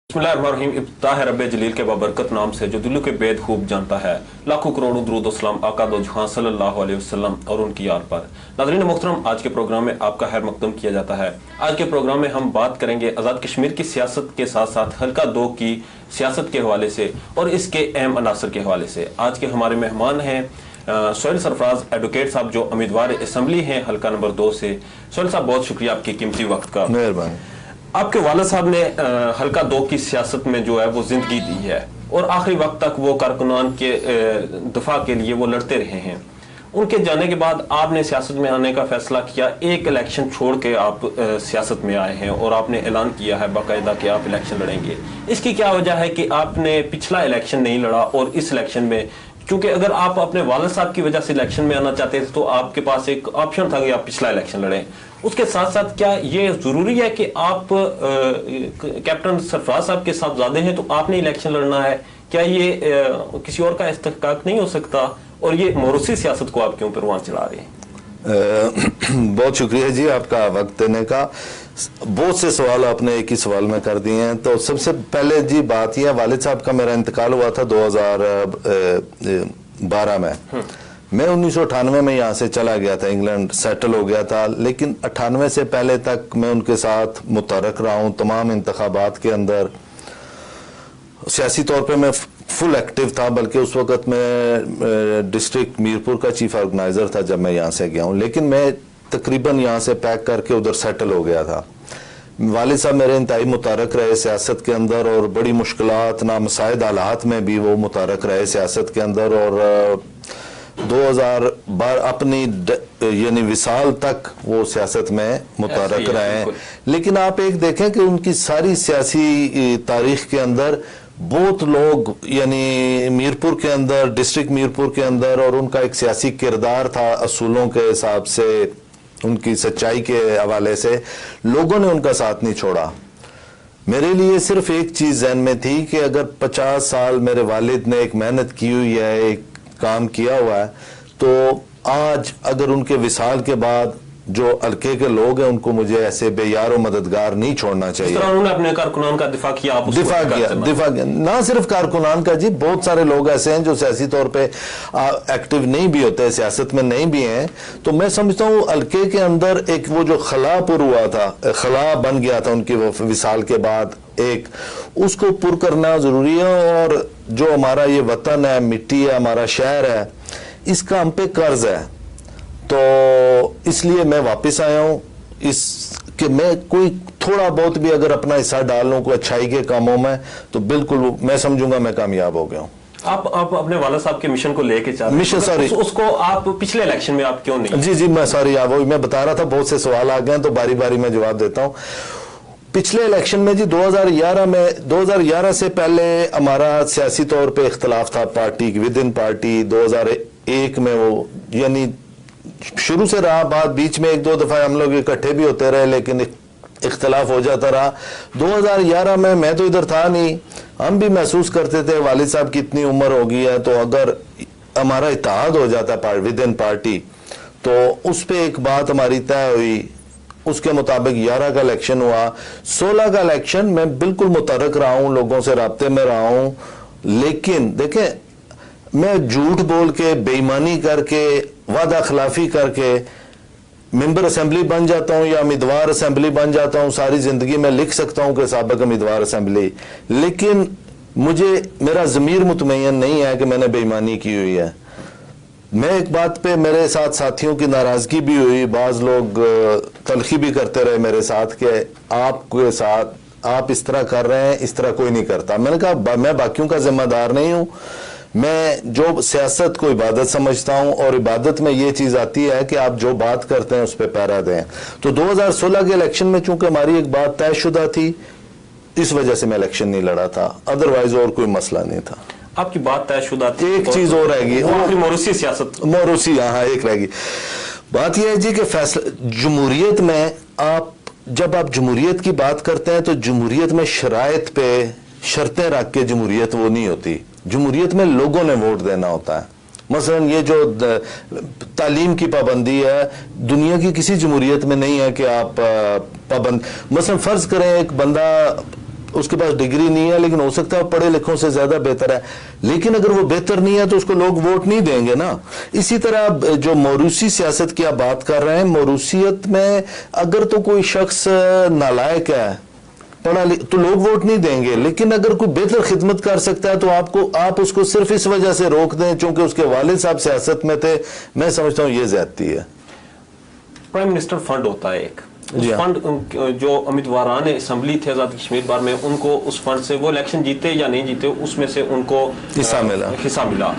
बिस्मिल्लाहिर्रहमानिर्रहीम। इब्तिदा है रब्बे जलील के बाबरकत नाम से जो दिलों के भेद खूब जानता है। लाखों करोड़ों दुरूद और सलाम आका दो जहां सल्लल्लाहु अलैहि वसल्लम और उनकी याद पर। नाज़रीन मोहतरम, आज के प्रोग्राम में आपका खैर मकदम किया जाता है। आज के प्रोग्राम में हम बात करेंगे आज़ाद कश्मीर की सियासत के साथ साथ हल्का 2 की सियासत के हवाले से और इसके अहम अनासर के हवाले से। आज के हमारे मेहमान हैं सोहेल सरफराज एडवोकेट साहब, जो उम्मीदवार असम्बली हैं हल्का नंबर 2 से। सोहेल साहब, बहुत शुक्रिया आपके कीमती वक्त का। मेहरबानी। आपके वालिद साहब ने हल्का 2 की सियासत में जो है वो जिंदगी दी है और आखिरी वक्त तक वो कारकुनान के दफा के लिए वो लड़ते रहे हैं। उनके जाने के बाद आपने सियासत में आने का फैसला किया, एक इलेक्शन छोड़ के आप सियासत में आए हैं और आपने ऐलान किया है बाकायदा कि आप इलेक्शन लड़ेंगे। इसकी क्या वजह है कि आपने पिछला इलेक्शन नहीं लड़ा और इस इलेक्शन में, क्योंकि अगर आप अपने वालिद साहब की वजह से इलेक्शन में आना चाहते थे तो आपके पास एक ऑप्शन था कि आप पिछला इलेक्शन लड़ें। उसके साथ साथ क्या ये जरूरी है कि आप कैप्टन सरफराज साहब के साथ ज्यादा हैं तो आपने इलेक्शन लड़ना है? क्या ये किसी और का इस्तेहकाक नहीं हो सकता? और ये मोरूसी सियासत को आप क्यों परवान चला रहे हैं? बहुत शुक्रिया जी आपका वक्त देने का। बहुत से सवाल आपने एक ही सवाल में कर दिए हैं। तो सबसे पहले जी बात यह, वालिद साहब का मेरा इंतकाल हुआ था 2012 में। मैं 1998 में यहाँ से चला गया था, इंग्लैंड सेटल हो गया था, लेकिन 98 से पहले तक मैं उनके साथ मुतहरक रहा हूँ। तमाम इंतखाबात के अंदर सियासी तौर पे मैं फुल एक्टिव था, बल्कि उस वक़्त मैं डिस्ट्रिक्ट मीरपुर का चीफ ऑर्गेनाइजर था जब मैं यहाँ से गया हूँ। लेकिन मैं तकरीबन यहाँ से पैक करके उधर सेटल हो गया था। वालिद साहब मेरे इंतहाई मुतारक रहे सियासत के अंदर और बड़ी मुश्किलात नामसाइद हालात में भी वो मुतारक रहे सियासत के अंदर। और 2012 अपनी यानी विसाल तक वो सियासत में मुतारक रहे। लेकिन आप एक देखें कि उनकी सारी सियासी तारीख के अंदर बहुत लोग यानी मीरपुर के अंदर, डिस्ट्रिक्ट मीरपुर के अंदर, और उनका एक सियासी किरदार था असूलों के हिसाब से, उनकी सच्चाई के हवाले से लोगों ने उनका साथ नहीं छोड़ा। मेरे लिए सिर्फ एक चीज जहन में थी कि अगर 50 साल मेरे वालिद ने एक मेहनत की हुई है, एक काम किया हुआ है, तो आज अगर उनके विसाल के बाद जो हल्के के लोग हैं उनको मुझे ऐसे बेयार और मददगार नहीं छोड़ना चाहिए। उन्होंने अपने कारकुनान का दिफा किया, दिफा किया। ना सिर्फ कारकुनान का जी, बहुत सारे लोग ऐसे हैं जो सियासी तौर पे एक्टिव नहीं भी होते, सियासत में नहीं भी हैं। तो मैं समझता हूँ हल्के के अंदर एक वो जो खला पुर हुआ था, खला बन गया था उनकी वो विसाल के बाद, एक उसको पुर करना जरूरी है। और जो हमारा ये वतन है, मिट्टी है, हमारा शहर है, इसका हम पे कर्ज है। तो इसलिए मैं वापस आया हूं इस कि मैं कोई थोड़ा बहुत भी अगर अपना हिस्सा डाल लूं कोई अच्छाई के कामों में, तो बिल्कुल मैं समझूंगा मैं कामयाब हो गया हूं। आप अपने वाला साहब के मिशन को लेके चाहते हैं? मिशन, सॉरी, उसको आप पिछले इलेक्शन में आप क्यों नहीं? जी मैं सॉरी, मैं बता रहा था बहुत से सवाल आ गए तो बारी बारी में जवाब देता हूं। पिछले इलेक्शन में जी 2011 से पहले हमारा सियासी तौर पे इख्तलाफ था पार्टी विद इन पार्टी। 2001 में वो यानी शुरू से रहा, बाद बीच में 1-2 दफा हम लोग इकट्ठे भी होते रहे लेकिन इख्तलाफ हो जाता रहा। 2011 में मैं तो इधर था नहीं, हम भी महसूस करते थे वालिद साहब की इतनी उम्र हो गई है, तो अगर हमारा इत्तेहाद हो जाता विद इन पार्टी, तो उस पर एक बात हमारी तय हुई। उसके मुताबिक 11 का इलेक्शन हुआ। 16 का इलेक्शन मैं बिल्कुल मुतहरक रहा हूं, लोगों से राब्ते में रहा हूं, लेकिन देखें मैं झूठ बोल के, बेईमानी करके, वादा खिलाफी करके मेंबर असेंबली बन जाता हूं या उम्मीदवार असेंबली बन जाता हूं। सारी जिंदगी में लिख सकता हूं कि साबिक उम्मीदवार असेंबली, लेकिन मेरा ज़मीर मुतमय्यन नहीं है कि मैंने बेईमानी की हुई है। मैं एक बात पे मेरे साथ साथियों की नाराजगी भी हुई, बाज लोग तलखी भी करते रहे मेरे साथ कि आपके साथ आप इस तरह कर रहे हैं, इस तरह कोई नहीं करता। मैंने कहा मैं बाकियों का जिम्मेदार नहीं हूं, मैं जो सियासत को इबादत समझता हूं और इबादत में ये चीज आती है कि आप जो बात करते हैं उस पर पैरा दें। तो 2016 के इलेक्शन में चूंकि हमारी एक बात तयशुदा थी, इस वजह से मैं इलेक्शन नहीं लड़ा था, अदरवाइज और कोई मसला नहीं था। आपकी बात तयशुदा थी। एक चीज और रहेगी, मोरूसी सियासत, मोरूसी, हाँ एक रहेगी। बात यह है जी कि फैसला जमहूरियत में जब आप जमहूरियत की बात करते हैं तो जमहूरियत में शराइत पे शर्तें रख के जमहूरियत वो नहीं होती। जमहूरियत में लोगों ने वोट देना होता है। मसलन ये जो तालीम की पाबंदी है, दुनिया की किसी जमहूरियत में नहीं है कि आप पाबंद, मसलन फर्ज करें एक बंदा उसके पास डिग्री नहीं है लेकिन हो सकता है पढ़े लिखों से ज्यादा बेहतर है, लेकिन अगर वो बेहतर नहीं है तो उसको लोग वोट नहीं देंगे ना। इसी तरह जो मौरूसी सियासत की आप बात कर रहे हैं, मौरूसियत में अगर तो कोई शख्स नालायक है, पढ़ा तो लोग वोट नहीं देंगे, लेकिन अगर कोई बेहतर खिदमत कर सकता है तो आप उसको सिर्फ इस वजह से रोक दें क्योंकि उसके वालिद साहब सियासत में थे, मैं समझता हूं ये ज्यादती है। प्राइम मिनिस्टर फंड होता है एक, उस फंड जो उम्मीदवारान असम्बली थे आजाद कश्मीर बार में, उनको उस फंड से वो इलेक्शन जीते या नहीं जीते उसमें से उनको हिस्सा मिला।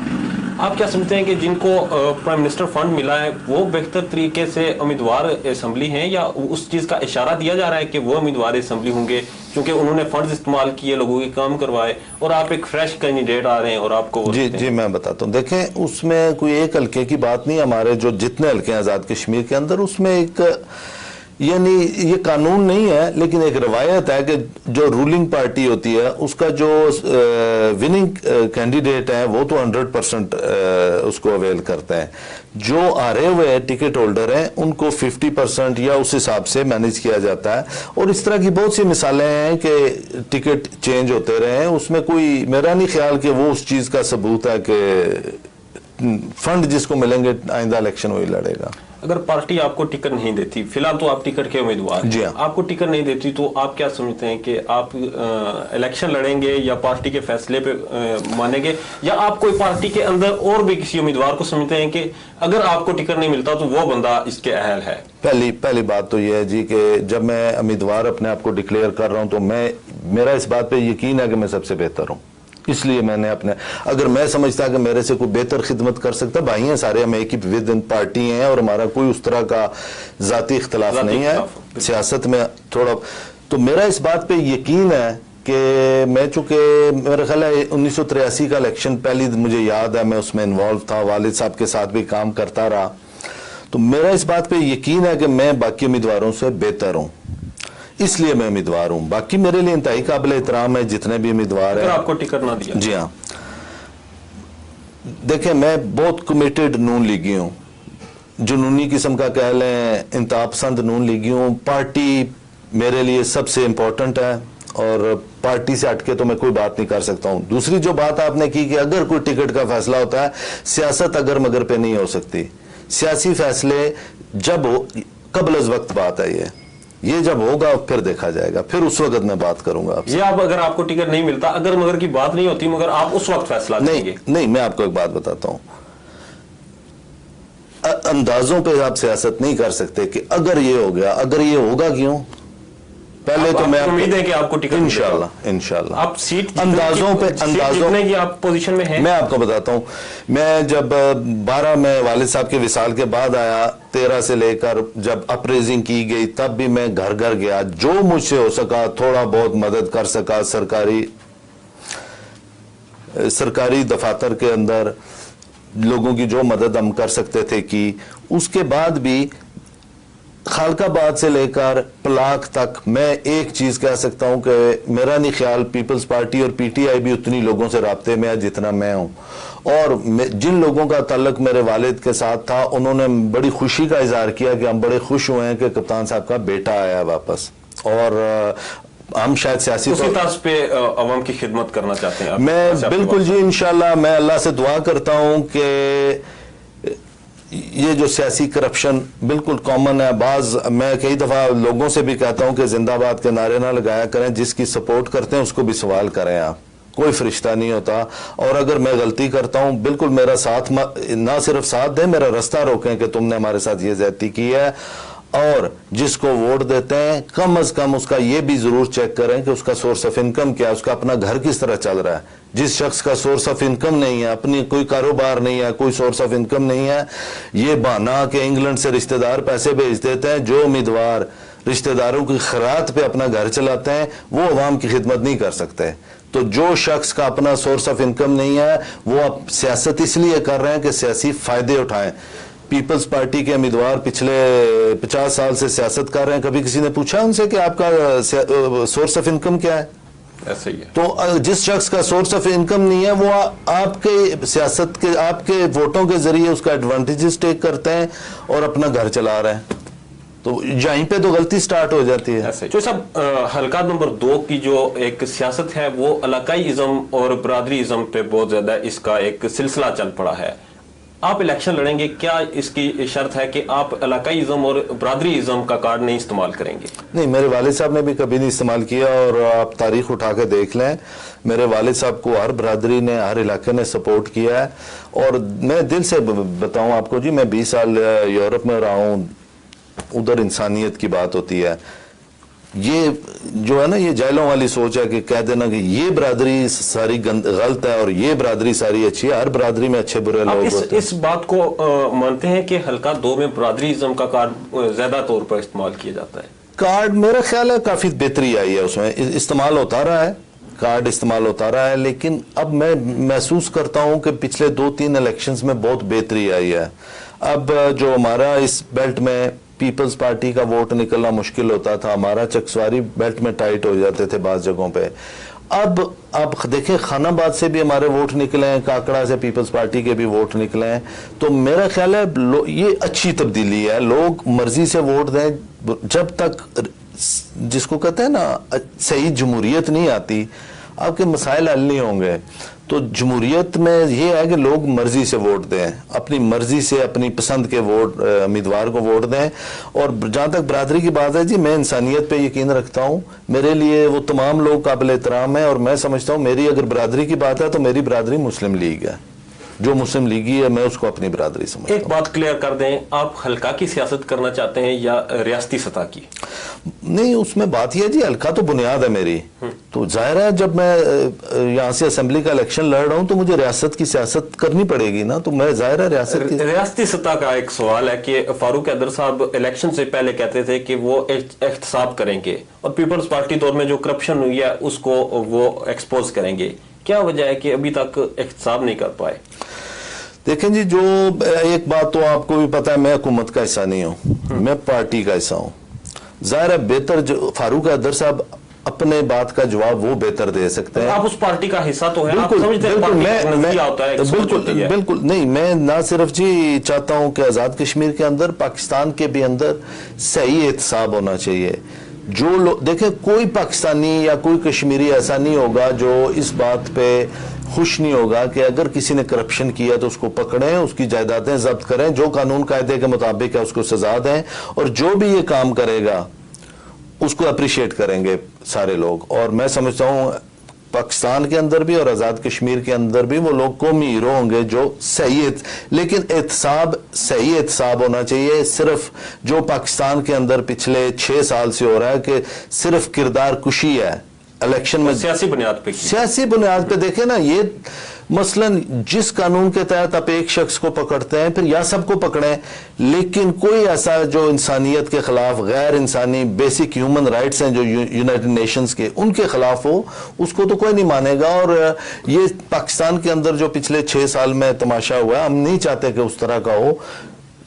आप क्या समझते हैं कि जिनको प्राइम मिनिस्टर फंड मिला है वो बेहतर तरीके से उम्मीदवार असम्बली हैं, या उस चीज का इशारा दिया जा रहा है कि वो उम्मीदवार असम्बली होंगे क्योंकि उन्होंने फंड इस्तेमाल किए, लोगों के काम करवाए, और आप एक फ्रेश कैंडिडेट आ रहे हैं और आपको जी मैं बताता हूँ। देखें, उसमें कोई एक हल्के की बात नहीं, हमारे जो जितने हल्के हैं आजाद कश्मीर के अंदर उसमें एक यानी ये कानून नहीं है लेकिन एक रवायत है कि जो रूलिंग पार्टी होती है उसका जो विनिंग कैंडिडेट है वो तो 100% उसको अवेल करते हैं, जो हारे हुए टिकट होल्डर हैं उनको 50% या उस हिसाब से मैनेज किया जाता है। और इस तरह की बहुत सी मिसालें हैं कि टिकट चेंज होते रहे हैं, उसमें कोई मेरा नहीं ख्याल कि वो उस चीज का सबूत है कि फंड जिसको मिलेंगे आइंदा इलेक्शन वही लड़ेगा। अगर पार्टी आपको टिकट नहीं देती, फिलहाल तो आप टिकट के उम्मीदवार हैं, आपको टिकट नहीं देती तो आप क्या समझते हैं कि आप इलेक्शन लड़ेंगे या पार्टी के फैसले पे मानेंगे, या आप कोई पार्टी के अंदर और भी किसी उम्मीदवार को समझते हैं कि अगर आपको टिकट नहीं मिलता तो वो बंदा इसके अहल है? पहली बात तो यह है जी कि जब मैं उम्मीदवार अपने आप को डिक्लेयर कर रहा हूं तो मेरा इस बात पे यकीन है कि मैं सबसे बेहतर हूं, इसलिए मैंने अगर मैं समझता कि मेरे से कोई बेहतर खिदमत कर सकता, भाई हैं सारे, हम एक ही विद इन पार्टी हैं और हमारा कोई उस तरह का जाती इख्तलाफ नहीं है सियासत में थोड़ा, तो मेरा इस बात पे यकीन है कि मैं चूंकि मेरा ख्याल है 1983 का इलेक्शन पहली मुझे याद है, मैं उसमें इन्वॉल्व था, वालिद साहब के साथ भी काम करता रहा, तो मेरा इस बात पे यकीन है कि मैं बाकी उम्मीदवारों से बेहतर हूं, इसलिए मैं उम्मीदवार हूं। बाकी मेरे लिए इंतहाई काबिल एहतराम है जितने भी उम्मीदवार हैं। आपको टिकट ना दिया? जी हाँ, देखें मैं बहुत कमिटेड नून लीगी हूं, जुनूनी किस्म का कह लें, इंतहा पसंद नून लीगी हूं, पार्टी मेरे लिए सबसे इंपॉर्टेंट है और पार्टी से हटके तो मैं कोई बात नहीं कर सकता हूं। दूसरी जो बात आपने की कि अगर कोई टिकट का फैसला होता है, सियासत अगर मगर पे नहीं हो सकती, सियासी फैसले जब हो, कबल अज़ वक्त बात है ये जब होगा फिर देखा जाएगा, फिर उस वक्त मैं बात करूंगा आपसे। ये आप अगर आपको टिकट नहीं मिलता, अगर मगर की बात नहीं होती, मगर आप उस वक्त फैसला करेंगे? नहीं, मैं आपको एक बात बताता हूं, अंदाजों पे आप सियासत नहीं कर सकते कि अगर ये हो गया, अगर ये होगा क्यों, पहले तो मैं उम्मीद है कि आपको टिकट इंशाल्लाह आप सीट अंदाजों की आप पोजीशन में हैं। मैं आपको बताता हूं, मैं जब 12 में वालिद साहब के विसाल के बाद आया, 13 से लेकर जब अप्रेजिंग की गई तब भी मैं घर घर गया, जो मुझसे हो सका थोड़ा बहुत मदद कर सका, सरकारी दफातर के अंदर लोगों की जो मदद हम कर सकते थे की। उसके बाद भी खालकाबाद से लेकर पलाक तक मैं एक चीज कह सकता हूं कि मेरा नहीं ख्याल पीपल्स पार्टी और पीटीआई भी उतनी लोगों से राब्ते में है जितना मैं हूं, और जिन लोगों का ताल्लुक मेरे वालिद के साथ था उन्होंने बड़ी खुशी का इजहार किया कि हम बड़े खुश हुए हैं कि कप्तान साहब का बेटा आया वापस, और हम शायद सियासी तर्ज पे अवाम की खिदमत करना चाहते हैं। मैं बिल्कुल जी, इंशाल्लाह मैं अल्लाह से दुआ करता हूं कि ये जो सियासी करप्शन बिल्कुल कॉमन है, मैं कई दफा लोगों से भी कहता हूं कि जिंदाबाद के नारे ना लगाया करें, जिसकी सपोर्ट करते हैं उसको भी सवाल करें, आप कोई फरिश्ता नहीं होता, और अगर मैं गलती करता हूं बिल्कुल मेरा साथ ना सिर्फ साथ दें, मेरा रास्ता रोकें कि तुमने हमारे साथ ये ज्यादती की है, और जिसको वोट देते हैं कम अज कम उसका ये भी जरूर चेक करें कि उसका सोर्स ऑफ इनकम क्या है, उसका अपना घर किस तरह चल रहा है। जिस शख्स का सोर्स ऑफ इनकम नहीं है, अपनी कोई कारोबार नहीं है, कोई सोर्स ऑफ इनकम नहीं है, ये बहाना कि इंग्लैंड से रिश्तेदार पैसे भेज देते हैं, जो उम्मीदवार रिश्तेदारों की खैरात पे अपना घर चलाते हैं वो अवाम की खिदमत नहीं कर सकते। तो जो शख्स का अपना सोर्स ऑफ इनकम नहीं है वो अब सियासत इसलिए कर रहे हैं कि सियासी फायदे उठाएं। पीपल्स पार्टी के उम्मीदवार पिछले 50 साल से सियासत कर रहे हैं, कभी किसी ने पूछा उनसे कि आपका सोर्स ऑफ इनकम क्या है? ऐसा ही है। तो जिस शख्स का सोर्स ऑफ इनकम नहीं है वो आपके सियासत के, आपके वोटों के जरिए उसका एडवांटेजेस टेक करते हैं और अपना घर चला रहे हैं, तो यहीं पे तो गलती स्टार्ट हो जाती है। जो सब हल्का नंबर 2 की जो एक सियासत है वो इलाकाईज़म और बरादरीज़म पे बहुत ज्यादा इसका एक सिलसिला चल पड़ा है। आप इलेक्शन लड़ेंगे, क्या इसकी शर्त है कि आप इलाकाईज़म और बरादरीज़म का कार्ड नहीं इस्तेमाल करेंगे? नहीं, मेरे वालिद साहब ने भी कभी नहीं इस्तेमाल किया, और आप तारीख उठा के देख लें, मेरे वालिद साहब को हर बरादरी ने, हर इलाके ने सपोर्ट किया है। और मैं दिल से बताऊं आपको जी, मैं 20 साल यूरोप में रहा हूं, उधर इंसानियत की बात होती है। ये जो है ना, ये जैलों वाली सोच है कि कह देना कि ये बरादरी सारी गलत है और ये बरादरी सारी अच्छी है। हर बरादरी में अच्छे बुरे लोग होते हैं। इस बात को मानते हैं कि हल्का 2 में बरादरीज़म का कार्ड ज्यादा तौर पर इस्तेमाल किया जाता है? कार्ड मेरा ख्याल है काफी बेहतरी आई है, उसमें इस्तेमाल होता रहा है, कार्ड इस्तेमाल होता रहा है, लेकिन अब मैं महसूस करता हूं कि पिछले 2-3 इलेक्शंस में बहुत बेहतरी आई है। अब जो हमारा इस बेल्ट में पीपल्स पार्टी का वोट निकलना मुश्किल होता था, हमारा चकसवारी बेल्ट में टाइट हो जाते थे बाज़ जगहों पे, अब आप देखें खानाबाद से भी हमारे वोट निकले हैं, काकड़ा से पीपल्स पार्टी के भी वोट निकले हैं। तो मेरा ख्याल है ये अच्छी तब्दीली है, लोग मर्जी से वोट दें। जब तक जिसको कहते हैं ना सही जमहूरियत नहीं आती, आपके मसाइल हल नहीं होंगे। तो जमहूरियत में ये है कि लोग मर्जी से वोट दें, अपनी मर्जी से अपनी पसंद के वोट उम्मीदवार को वोट दें। और जहां तक बरादरी की बात है जी, मैं इंसानियत पे यकीन रखता हूं, मेरे लिए वो तमाम लोग काबिल एहतराम है। और मैं समझता हूं मेरी अगर बरादरी की बात है तो मेरी बरादरी मुस्लिम लीग है, जो मुस्लिम लीगी है मैं उसको अपनी बरादरी समझता हूं। एक बात क्लियर कर दें, आप हल्का की सियासत करना चाहते हैं या रियासती सतह की? नहीं, उसमें बात यह है जी, हल्का तो बुनियाद है मेरी। तो जाहिर है जब मैं यहाँ से असेंबली का इलेक्शन लड़ रहा हूं तो मुझे रियासत की सियासत करनी पड़ेगी ना, तो मैं जाहिर है रियासती सतह का एक सवाल है कि फारूक हैदर साहब इलेक्शन से पहले कहते थे कि वो एहतसाब करेंगे और पीपल्स पार्टी दौर में जो करप्शन हुई है उसको वो एक्सपोज करेंगे। क्या वजह है कि अभी तक एहतसाब नहीं कर पाए? देखें जी, जो एक बात तो आपको भी पता है, मैं हुकूमत का हिस्सा नहीं हूं, मैं पार्टी का हिस्सा हूं। जाहिर है बेहतर जो फारूक हैदर साहब अपने बात का जवाब वो बेहतर दे सकते हैं। आप उस पार्टी का हिस्सा तो है, बिल्कुल, आप समझते हैं बिल्कुल, मैं बिल्कुल नहीं, मैं ना सिर्फ जी चाहता हूं कि आजाद कश्मीर के अंदर, पाकिस्तान के भी अंदर सही एहतसाब होना चाहिए। जो लोग देखें, कोई पाकिस्तानी या कोई कश्मीरी ऐसा नहीं होगा जो इस बात पे खुश नहीं होगा कि अगर किसी ने करप्शन किया तो उसको पकड़ें, उसकी जायदादें जब्त करें, जो कानून कायदे के मुताबिक है उसको सजा दें, और जो भी ये काम करेगा उसको अप्रिशिएट करेंगे सारे लोग। और मैं समझता हूं पाकिस्तान के अंदर भी और आजाद कश्मीर के अंदर भी वो लोग कौमी हीरो होंगे जो सही, लेकिन एहतसाब सही एहतसाब होना चाहिए। सिर्फ जो पाकिस्तान के अंदर पिछले 6 साल से हो रहा है कि सिर्फ किरदार कुशी है इलेक्शन में, सियासी बुनियाद पे देखें ना, ये मसलन जिस कानून के तहत आप एक शख्स को पकड़ते हैं फिर या सबको पकड़ें, लेकिन कोई ऐसा जो इंसानियत के खिलाफ, गैर इंसानी बेसिक ह्यूमन राइट्स हैं जो यूनाइटेड नेशंस के, उनके खिलाफ हो, उसको तो कोई नहीं मानेगा। और ये पाकिस्तान के अंदर जो पिछले 6 साल में तमाशा हुआ है, हम नहीं चाहते कि उस तरह का हो।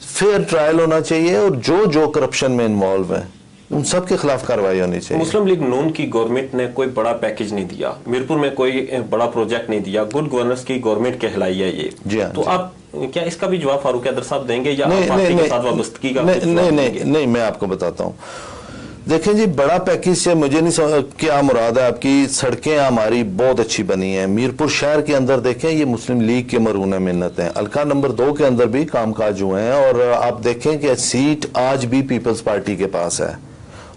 फेयर ट्रायल होना चाहिए और जो करप्शन में इन्वॉल्व है उन सब के खिलाफ कार्रवाई होनी चाहिए। मुस्लिम लीग नून की गवर्नमेंट ने कोई बड़ा पैकेज नहीं दिया, मीरपुर में कोई बड़ा प्रोजेक्ट नहीं दिया, गुड गवर्नेंस की गवर्नमेंट कहलाई है ये। जी हाँ, तो जी। आप क्या इसका भी जवाब फारूक हैदर साहब देंगे या पार्टी के साथ वाबस्तगी का? नहीं, मैं आपको बताता हूँ। देखें जी, बड़ा पैकेज से मुझे नहीं समझ क्या मुराद है आपकी। सड़कें हमारी बहुत अच्छी बनी हैं, मीरपुर शहर के अंदर देखें, ये मुस्लिम लीग के मरहून मिन्नत हैं। हल्का नंबर 2 के अंदर भी कामकाज हुए हैं और आप देखें कि सीट आज भी पीपल्स पार्टी के पास है।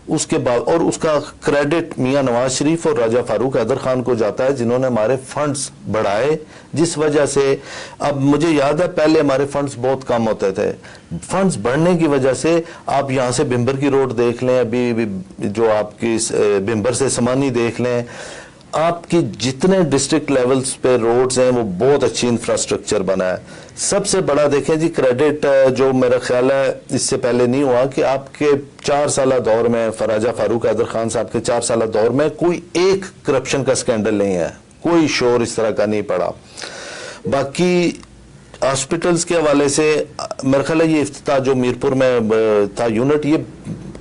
उसके बाद और उसका क्रेडिट मियां नवाज शरीफ और राजा फारूक हैदर खान को जाता है, जिन्होंने हमारे फंड्स बढ़ाए, जिस वजह से अब मुझे याद है पहले हमारे फंड्स बहुत कम होते थे। फंड्स बढ़ने की वजह से आप यहाँ से बिम्बर की रोड देख लें, अभी जो आपकी बिम्बर से समानी देख लें, आपकी जितने डिस्ट्रिक्ट लेवल्स पे रोड्स हैं वो बहुत अच्छी इंफ्रास्ट्रक्चर बना है। सबसे बड़ा देखें जी क्रेडिट जो मेरा ख्याल है इससे पहले नहीं हुआ कि आपके 4 साल दौर में, राजा फारूक हैदर खान साहब के 4 साल दौर में कोई एक करप्शन का स्कैंडल नहीं है, कोई शोर इस तरह का नहीं पड़ा। बाकी हॉस्पिटल्स के हवाले से मेरा ख्याल है ये इफ्तिताह जो मीरपुर में था यूनिट, ये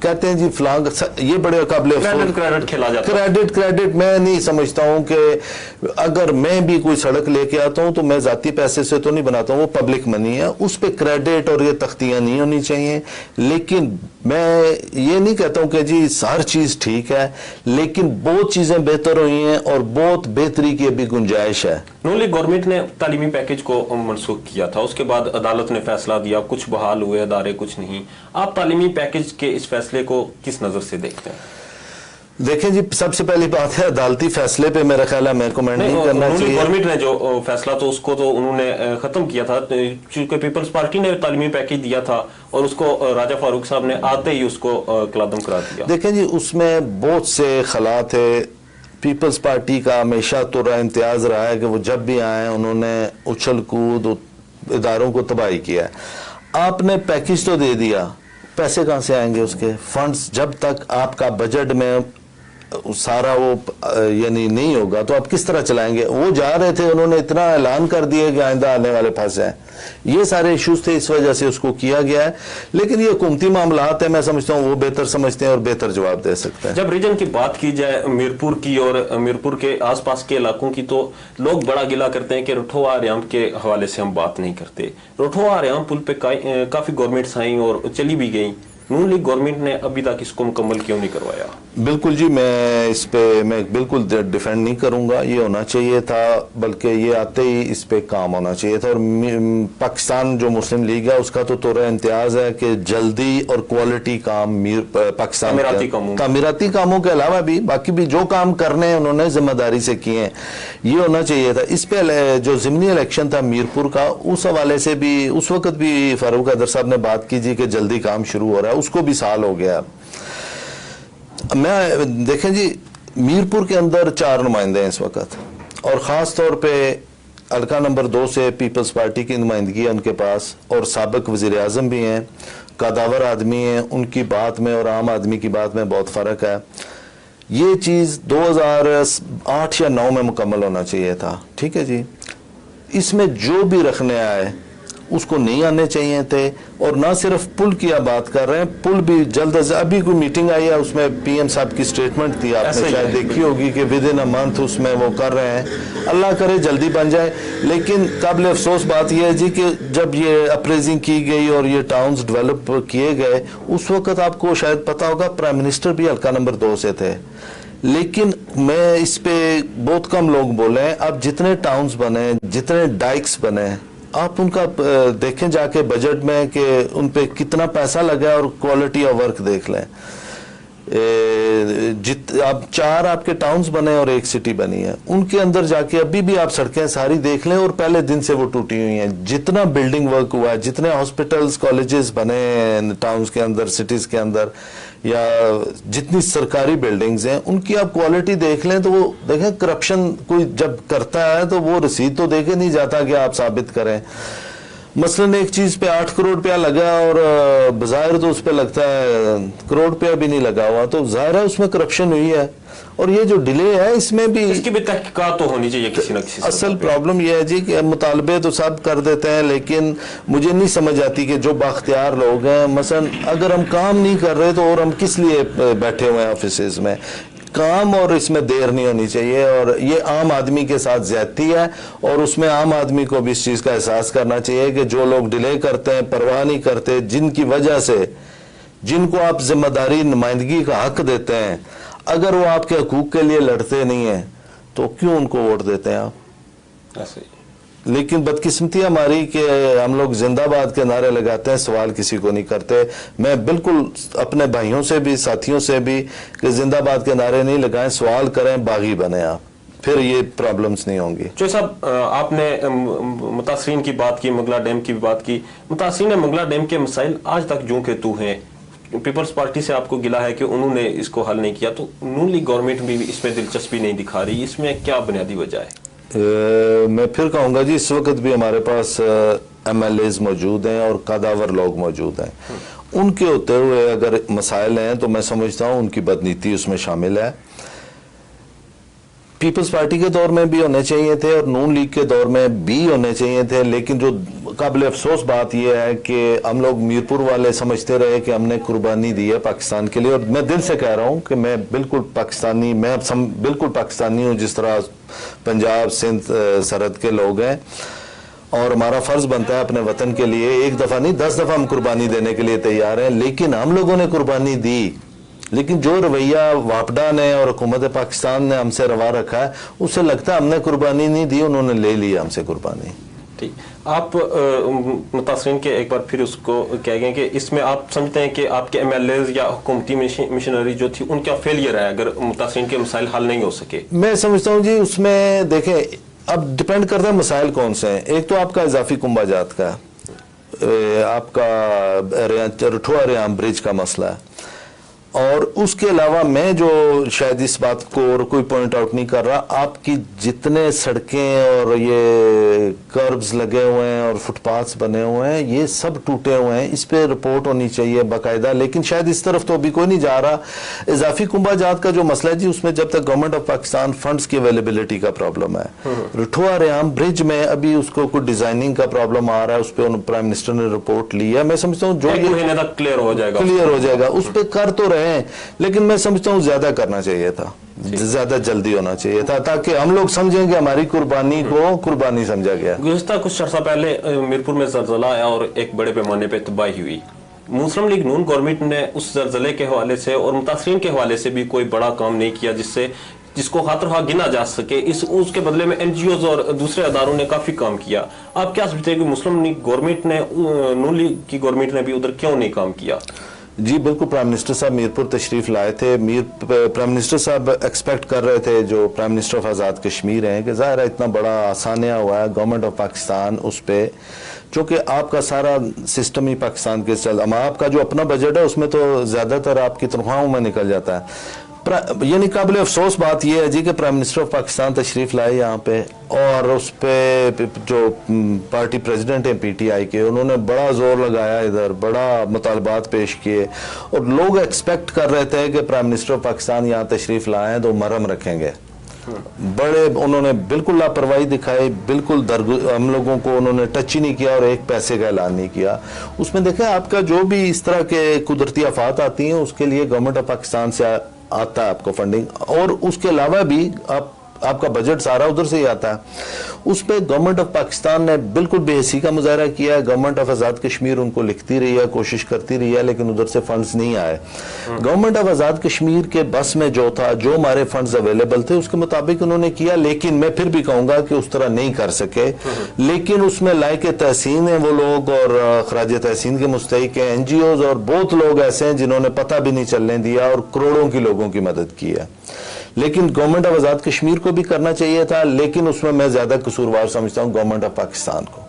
कहते हैं जी फलांग, ये बड़े काबिल क्रेडिट खेला जाता है। क्रेडिट मैं नहीं समझता हूं कि अगर मैं भी कोई सड़क लेके आता हूं तो मैं जाती पैसे से तो नहीं बनाता हूं, वो पब्लिक मनी है, उस पे क्रेडिट और ये तख्तियां नहीं होनी चाहिए। लेकिन मैं ये नहीं कहता हूं कि जी हर चीज ठीक है, लेकिन बहुत चीजें बेहतर हुई हैं और बहुत बेहतरी की अभी गुंजाइश है। नून लीग गवर्नमेंट ने तालीमी पैकेज को मनसूख किया था, उसके बाद अदालत ने फैसला दिया, कुछ बहाल हुए अदारे, कुछ नहीं। आप तालीमी पैकेज के इस फैसले को किस नजर से देखते हैं? देखें जी, सबसे पहली बात है अदालती फैसले पे मेरा ख्याल है मैं कमेंट नहीं करना चाहिए। गवर्नमेंट ने जो फैसला तो उसको तो उन्होंने खत्म किया था, चूंकि पीपल्स पार्टी ने तालीमी पैकेज दिया था और उसको राजा फारूक साहब ने आते ही उसको कलादम करा दिया। देखें जी, उसमें बहुत से खला थे। पीपल्स पार्टी का हमेशा तो इम्तियाज रहा है कि वो जब भी आए उन्होंने उछल कूद इदारों को तबाही किया है। आपने पैकेज तो दे दिया, पैसे कहां से आएंगे उसके फंड्स? जब तक आपका बजट में सारा वो यानी नहीं होगा तो आप किस तरह चलाएंगे? वो जा रहे थे, उन्होंने इतना ऐलान कर दिया कि आइंदा आने वाले फंसे हैं। ये सारे इश्यूज थे, इस वजह से उसको किया गया है। लेकिन ये हुकूमती मामलात है, मैं समझता हूँ वो बेहतर समझते हैं और बेहतर जवाब दे सकते हैं। जब रीजन की बात की जाए मीरपुर की और मीरपुर के आसपास के इलाकों की, तो लोग बड़ा गिला करते हैं कि रोठोआ आर्याम के हवाले से हम बात नहीं करते। रोठोआ आर्याम पुल पे काफी गवर्नमेंट्स आई और चली भी गई, नून लीग गवर्नमेंट ने अभी तक इसको मुकम्मल क्यों नहीं करवाया? बिल्कुल जी, मैं इस पे मैं बिल्कुल डिफेंड नहीं करूंगा। ये होना चाहिए था, बल्कि ये आते ही इस पे काम होना चाहिए था। और पाकिस्तान जो मुस्लिम लीग है उसका तो तौर इम्तियाज है कि जल्दी और क्वालिटी काम पाकिस्तान तामीराती कामों के अलावा भी बाकी भी जो काम करने हैं उन्होंने जिम्मेदारी से किए हैं, ये होना चाहिए था। इस पे जो ज़िमनी इलेक्शन था मीरपुर का, उस हवाले से भी उस वक्त भी फारूक हैदर साहब ने बात की जी कि जल्दी काम शुरू हो रहा है, उसको भी साल हो गया। मैं देखें जी, मीरपुर के अंदर 4 नुमाइंदे हैं इस वक्त, और ख़ास तौर पे हल्का नंबर 2 से पीपल्स पार्टी की नुमाइंदगी है उनके पास, और साबिक वज़ीर आज़म भी हैं, कादावर आदमी हैं। उनकी बात में और आम आदमी की बात में बहुत फ़र्क है। ये चीज़ 2008 या 9 में मुकम्मल होना चाहिए था, ठीक है जी। इसमें जो भी रखने आए उसको नहीं आने चाहिए थे। और ना सिर्फ पुल की आप बात कर रहे हैं, पुल भी जल्द अज अभी कोई मीटिंग आई है, उसमें पीएम साहब की स्टेटमेंट थी, आपने शायद देखी होगी कि विद इन अ मंथ उसमें वो कर रहे हैं। अल्लाह करे जल्दी बन जाए। लेकिन काबिल अफसोस बात यह है जी कि जब ये अप्रेजिंग की गई और ये टाउन्स डेवलप किए गए, उस वक्त आपको शायद पता होगा प्राइम मिनिस्टर भी हल्का नंबर 2 से थे। लेकिन मैं इस पे बहुत कम लोग बोले हैं। अब जितने टाउन्स बने, जितने डाइक्स बने, आप उनका देखें जाके बजट में कि उन पे कितना पैसा लगा और क्वालिटी ऑफ वर्क देख लें। आप 4 आपके टाउन्स बने और 1 सिटी बनी है, उनके अंदर जाके अभी भी आप सड़कें सारी देख लें और पहले दिन से वो टूटी हुई हैं। जितना बिल्डिंग वर्क हुआ है, जितने हॉस्पिटल्स कॉलेजेस बने टाउन्स के अंदर, सिटीज के अंदर, या जितनी सरकारी बिल्डिंग्स हैं, उनकी आप क्वालिटी देख लें तो वो देखें, करप्शन कोई जब करता है तो वो रसीद तो देके नहीं जाता कि आप साबित करें। मसलन एक चीज पे 8 करोड़ रुपया लगा और बाजार तो उस पे लगता है करोड़ रुपया भी नहीं लगा हुआ, तो जाहिर है उसमें करप्शन हुई है। और ये जो डिले है इसमें भी इसकी भी तहकीकात तो होनी चाहिए किसी न किसी। असल प्रॉब्लम यह है जी कि मुतालबे तो सब कर देते हैं, लेकिन मुझे नहीं समझ आती कि जो बाख्तियार लोग हैं, मसलन अगर हम काम नहीं कर रहे तो और हम किस लिए बैठे हुए हैं ऑफिसेज में? काम और इसमें देर नहीं होनी चाहिए। और ये आम आदमी के साथ ज्यादती है, और उसमें आम आदमी को भी इस चीज का एहसास करना चाहिए कि जो लोग डिले करते हैं, परवाह नहीं करते, जिनकी वजह से जिनको आप जिम्मेदारी नुमाइंदगी का हक देते हैं, अगर वो आपके हकूक के लिए लड़ते नहीं है तो क्यों उनको वोट देते हैं आप? ऐसे ही। लेकिन बदकिस्मती हमारी कि हम लोग जिंदाबाद के नारे लगाते हैं, सवाल किसी को नहीं करते। मैं बिल्कुल अपने भाइयों से भी, साथियों से भी कि जिंदाबाद के नारे नहीं लगाएं, सवाल करें, बागी बने आप, फिर ये प्रॉब्लम्स नहीं होंगी। चौधरी साहब, आपने मुतासरीन की बात की, मंगला डैम की भी बात की। मुतासरीन मंगला डैम के मसाइल आज तक जूं के तू हैं। पीपल्स पार्टी से आपको गिला है कि उन्होंने इसको हल नहीं किया, तो नून लीग गवर्नमेंट भी इसमें दिलचस्पी नहीं दिखा रही, इसमें क्या बुनियादी वजह है? मैं फिर कहूँगा जी, इस वक्त भी हमारे पास MLAs मौजूद हैं और कदावर लोग मौजूद हैं। उनके होते हुए अगर मसाइल हैं तो मैं समझता हूँ उनकी बदनीति उसमें शामिल है। पीपल्स पार्टी के दौर में भी होने चाहिए थे और नून लीग के दौर में भी होने चाहिए थे, लेकिन जो काबिल अफसोस बात यह है कि हम लोग मीरपुर वाले समझते रहे कि हमने कुर्बानी दी है पाकिस्तान के लिए। और मैं दिल से कह रहा हूं कि मैं बिल्कुल पाकिस्तानी, बिल्कुल पाकिस्तानी हूं, जिस तरह पंजाब सिंध सरहद के लोग हैं, और हमारा फर्ज बनता है अपने वतन के लिए एक दफा नहीं 10 दफा हम कुर्बानी देने के लिए तैयार हैं। लेकिन हम लोगों ने कुर्बानी दी, लेकिन जो रवैया वापडा ने और हुकूमत पाकिस्तान ने हमसे रवा रखा है, उससे लगता है हमने कुर्बानी नहीं दी, उन्होंने ले ली हमसे कुर्बानी। ठीक, आप मुतासरीन के एक बार फिर उसको कह गए कि इसमें आप समझते हैं कि आपके एमएलएज या हुकूमती मिशनरी जो थी उनका फेलियर है अगर मुतासरीन के मसाइल हल नहीं हो सके? मैं समझता हूँ जी, उसमें देखें अब डिपेंड करता है मसाइल कौन से हैं। एक तो आपका इजाफी कुंभाजात का, आपका रठुआ रेयाम ब्रिज का मसला है, और उसके अलावा मैं जो शायद इस बात को और कोई पॉइंट आउट नहीं कर रहा, आपकी जितने सड़कें और ये कर्ब्स लगे हुए हैं और फुटपाथ्स बने हुए हैं, ये सब टूटे हुए हैं, इस पे रिपोर्ट होनी चाहिए बाकायदा, लेकिन शायद इस तरफ तो अभी कोई नहीं जा रहा। इजाफी कुंभाजात का जो मसला है जी, उसमें जब तक गवर्नमेंट ऑफ पाकिस्तान फंड्स की अवेलेबिलिटी का प्रॉब्लम है। रठुआ रेयाम ब्रिज में अभी उसको कुछ डिजाइनिंग का प्रॉब्लम आ रहा है, उस पर प्राइम मिनिस्टर ने रिपोर्ट ली है। मैं समझता हूँ जो महीने तक क्लियर हो जाएगा, उस पर कर तो रहे हैं, लेकिन मैं समझता हूँ ज्यादा करना चाहिए था, ज्यादा जल्दी होना चाहिए था, ताकि हम लोग समझें कि हमारी कुर्बानी को कुर्बानी समझा गया। गुज़िश्ता कुछ अर्सा पहले मीरपुर में जलजला आया और एक बड़े पैमाने पे तबाही हुई। मुस्लिम लीग नून गवर्नमेंट ने उस जलजले के हवाले से और मुतासरीन के हवाले से भी कोई बड़ा काम नहीं किया जिसको खातिर गिना जा सके। उसके बदले में एनजीओज और दूसरे अदारों ने काफी काम किया। आप क्या समझते हैं कि मुस्लिम लीग गवर्नमेंट ने, नून लीग की गवर्नमेंट ने भी उधर क्यों नहीं काम किया? जी बिल्कुल, प्राइम मिनिस्टर साहब मीरपुर तशरीफ लाए थे। प्राइम मिनिस्टर साहब एक्सपेक्ट कर रहे थे, जो prime minister of Azad Kashmir हैं, कि ज़ाहिर है इतना बड़ा आसानिया हुआ है गवर्नमेंट ऑफ पाकिस्तान उस पर, चूँकि आपका सारा सिस्टम ही पाकिस्तान के चल, आपका जो अपना बजट है उसमें तो ज़्यादातर आपकी तनख्वाहों में निकल जाता है। यानी काबिल अफसोस बात यह है जी कि प्राइम मिनिस्टर ऑफ पाकिस्तान तशरीफ लाए यहाँ पे, और उस पे जो पार्टी प्रेसिडेंट हैं पीटीआई के, उन्होंने बड़ा जोर लगाया, इधर बड़ा मुतालबात पेश किए, और लोग एक्सपेक्ट कर रहे थे कि प्राइम मिनिस्टर ऑफ पाकिस्तान यहाँ तशरीफ लाएं तो मरहम रखेंगे। बड़े उन्होंने बिल्कुल लापरवाही दिखाई, बिल्कुल हम लोगों को उन्होंने टच ही नहीं किया और एक पैसे का ऐलान नहीं किया। उसमें देखें, आपका जो भी इस तरह के कुदरती आफात आती हैं उसके लिए गवर्नमेंट ऑफ पाकिस्तान से आता है आपको फंडिंग, और उसके अलावा भी आपका बजट सारा उधर से ही आता है। उस पर गवर्नमेंट ऑफ पाकिस्तान ने बिल्कुल बेहसी का मुजाहरा किया है। गवर्नमेंट ऑफ आज़ाद कश्मीर उनको लिखती रही है, कोशिश करती रही है, लेकिन उधर से फंड्स नहीं आए। गवर्नमेंट ऑफ आज़ाद कश्मीर के बस में जो था, जो हमारे फंड्स अवेलेबल थे उसके मुताबिक उन्होंने किया, लेकिन मैं फिर भी कहूंगा कि उस तरह नहीं कर सके। लेकिन उसमें लायके तहसीन है वो लोग, और खराज तहसीन के मुस्तहिक हैं एनजीओज, और बहुत लोग ऐसे हैं जिन्होंने पता भी नहीं चलने दिया और करोड़ों की लोगों की मदद की है। लेकिन गवर्नमेंट ऑफ आज़ाद कश्मीर को भी करना चाहिए था, लेकिन उसमें मैं ज्यादा कसूरवार समझता हूं गवर्नमेंट ऑफ पाकिस्तान को।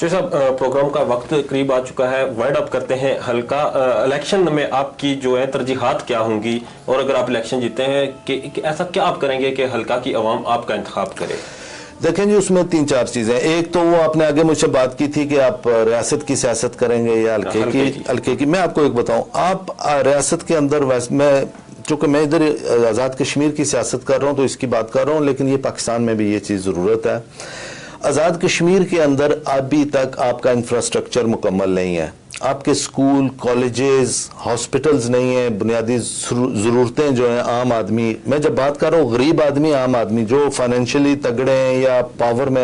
जो साहब, प्रोग्राम का वक्त करीब आ चुका है, वाइंड अप करते हैं हल्का। इलेक्शन में आपकी जो है तरजीहात क्या होंगी, और अगर आप इलेक्शन जीते हैं कि ऐसा क्या आप करेंगे कि हल्का की अवाम आपका इंतखाब करे? देखें जी, उसमें 3-4 चीजें। एक तो वो आपने आगे मुझसे बात की थी कि आप रियासत की सियासत करेंगे या हल्के की। मैं आपको एक बताऊं, आप रियासत के अंदर, मैं चूंकि मैं इधर आज़ाद कश्मीर की सियासत कर रहा हूं तो इसकी बात कर रहा हूं, लेकिन ये पाकिस्तान में भी ये चीज़ ज़रूरत है। आज़ाद कश्मीर के अंदर अभी तक आपका इंफ्रास्ट्रक्चर मुकम्मल नहीं है। आपके स्कूल, कॉलेजेस, हॉस्पिटल्स नहीं है। बुनियादी ज़रूरतें जो हैं, आम आदमी, मैं जब बात कर रहा हूँ गरीब आदमी, आम आदमी जो फाइनेंशियली तगड़े हैं या पावर में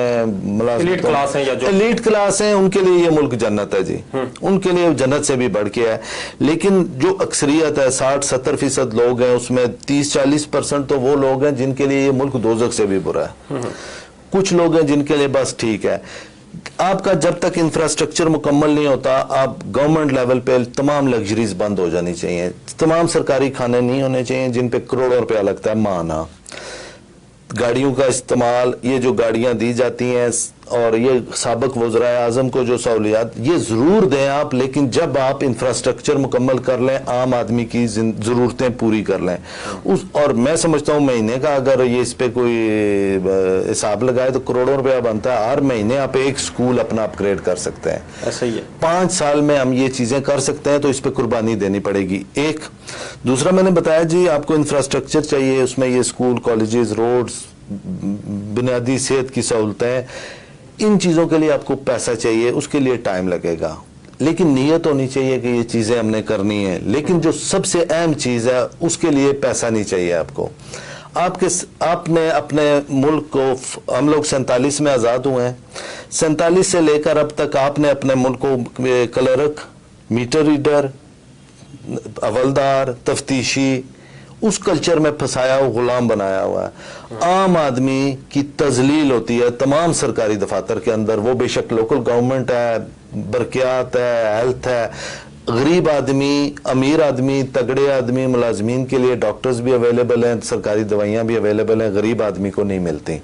एलीट क्लास है, या जो एलीट क्लास हैं, उनके लिए ये मुल्क जन्नत है जी, उनके लिए जन्नत से भी बढ़ के है। लेकिन जो अक्सरियत है, 60-70% लोग हैं, उसमें 30-40% तो वो लोग हैं जिनके लिए ये मुल्क दोज़ख से भी बुरा है। कुछ लोग हैं जिनके लिए बस ठीक है। आपका जब तक इंफ्रास्ट्रक्चर मुकम्मल नहीं होता, आप गवर्नमेंट लेवल पे तमाम लग्जरीज बंद हो जानी चाहिए। तमाम सरकारी खाने नहीं होने चाहिए जिन पे करोड़ों रुपया लगता है माना। गाड़ियों का इस्तेमाल, ये जो गाड़ियां दी जाती हैं और ये साबिक वज़राए आज़म को जो सहूलियात ये ज़रूर दें आप, लेकिन जब आप इंफ्रास्ट्रक्चर मुकम्मल कर लें, आम आदमी की ज़रूरतें पूरी कर लें और मैं समझता हूँ महीने का अगर ये इस पर कोई हिसाब लगाए तो करोड़ों रुपया बनता है। हर महीने आप एक स्कूल अपना अपग्रेड कर सकते हैं। ऐसा ही है। 5 साल में हम ये चीज़ें कर सकते हैं, तो इस पर कुर्बानी देनी पड़ेगी। एक दूसरा मैंने बताया जी, आपको इंफ्रास्ट्रक्चर चाहिए, उसमें ये स्कूल, कॉलेजेस, रोड्स, बुनियादी सेहत की सहूलतें, इन चीज़ों के लिए आपको पैसा चाहिए, उसके लिए टाइम लगेगा, लेकिन नीयत होनी चाहिए कि ये चीज़ें हमने करनी है। लेकिन जो सबसे अहम चीज़ है उसके लिए पैसा नहीं चाहिए आपको। आपने अपने मुल्क को, हम लोग 47 में आज़ाद हुए हैं, 47 से लेकर अब तक आपने अपने मुल्क को क्लर्क, मीटर रीडर, हवलदार, तफ्तीशी, उस कल्चर में फंसाया हुआ, गुलाम बनाया हुआ है। आम आदमी की तजलील होती है तमाम सरकारी दफातर के अंदर, वो बेशक लोकल गवर्नमेंट है, बरकियात है, हेल्थ है, गरीब आदमी, अमीर आदमी, तगड़े आदमी, मुलाजमीन के लिए डॉक्टर्स भी अवेलेबल हैं, सरकारी दवाइयाँ भी अवेलेबल हैं, गरीब आदमी को नहीं मिलती।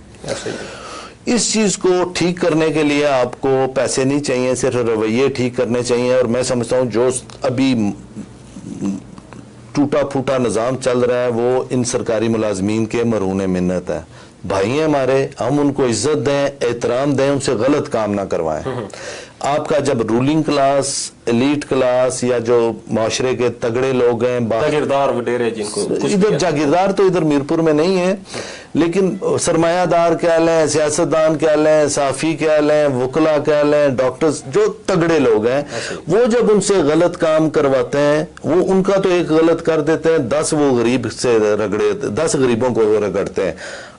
इस चीज़ को ठीक करने के लिए आपको पैसे नहीं चाहिए, सिर्फ रवैये ठीक करने चाहिए। और मैं समझता हूँ जो अभी टूटा फूटा निज़ाम चल रहा है वो इन सरकारी मुलाजमीन के मरहून मिन्नत है। भाई हैं हमारे, हम उनको इज्जत दें, एहतराम दें, उनसे गलत काम ना करवाएं। आपका जब रूलिंग क्लास, एलीट क्लास या जो माशरे के तगड़े लोग हैं, जागीरदार वडेरे जिनको इधर जागीरदार तो इधर मीरपुर में नहीं है, लेकिन सरमायादार कह लें, सियासतदान कह लें, साफी कह लें, वकला कह लें, डॉक्टर्स, जो तगड़े लोग हैं, वो जब उनसे गलत काम करवाते हैं, वो उनका तो एक गलत कर देते हैं, 10 वो गरीब से रगड़े, 10 गरीबों को रगड़ते हैं।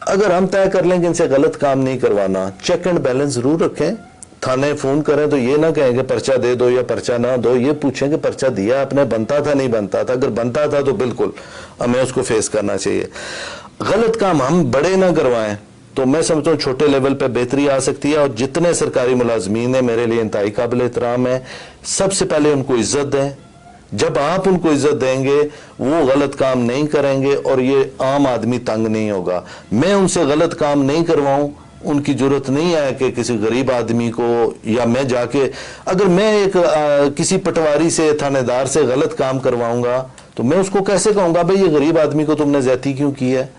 अगर हम तय कर लें कि इनसे गलत काम नहीं करवाना, चेक एंड बैलेंस जरूर रखें। थाने फोन करें तो ये ना कहें कि पर्चा दे दो या पर्चा ना दो, ये पूछें कि पर्चा दिया आपने, बनता था नहीं बनता था। अगर बनता था तो बिल्कुल हमें उसको फेस करना चाहिए। गलत काम हम बड़े ना करवाएं तो मैं समझता हूँ छोटे लेवल पे बेहतरी आ सकती है। और जितने सरकारी मुलाजमीन है मेरे लिए इंतहाई काबिल एहतराम है, सबसे पहले उनको इज्जत दें। जब आप उनको इज्जत देंगे वो गलत काम नहीं करेंगे और ये आम आदमी तंग नहीं होगा। मैं उनसे गलत काम नहीं करवाऊं, उनकी जरूरत नहीं है कि किसी गरीब आदमी को, या मैं जाके अगर मैं एक किसी पटवारी से, थानेदार से गलत काम करवाऊंगा तो मैं उसको कैसे कहूंगा भाई ये गरीब आदमी को तुमने ज्यादती क्यों की है।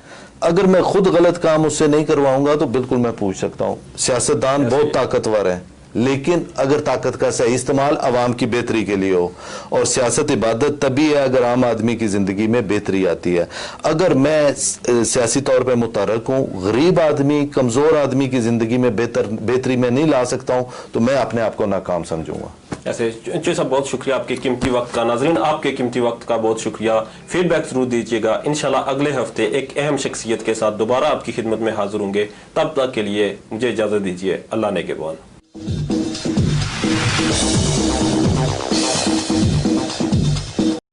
अगर मैं खुद गलत काम उससे नहीं करवाऊंगा तो बिल्कुल मैं पूछ सकता हूं। सियासतदान बहुत ताकतवर है, लेकिन अगर ताकत का सही इस्तेमाल अवाम की बेहतरी के लिए हो, और सियासत इबादत तभी है अगर आम आदमी की जिंदगी में बेहतरी आती है। अगर मैं सियासी तौर पे मुतहर्रिक हूँ, गरीब आदमी, कमजोर आदमी की जिंदगी में बेहतरी में नहीं ला सकता हूँ तो मैं अपने आप को नाकाम समझूंगा। ऐसे चौधरी साहब बहुत शुक्रिया आपके कीमती वक्त का। नाजरीन आपके कीमती वक्त का बहुत शुक्रिया। फीडबैक जरूर दीजिएगा। इंशाल्लाह अगले हफ्ते एक अहम शख्सियत के साथ दोबारा आपकी खिदमत में हाजिर होंगे। तब तक के लिए मुझे इजाजत दीजिए। अल्लाह नेगहबान।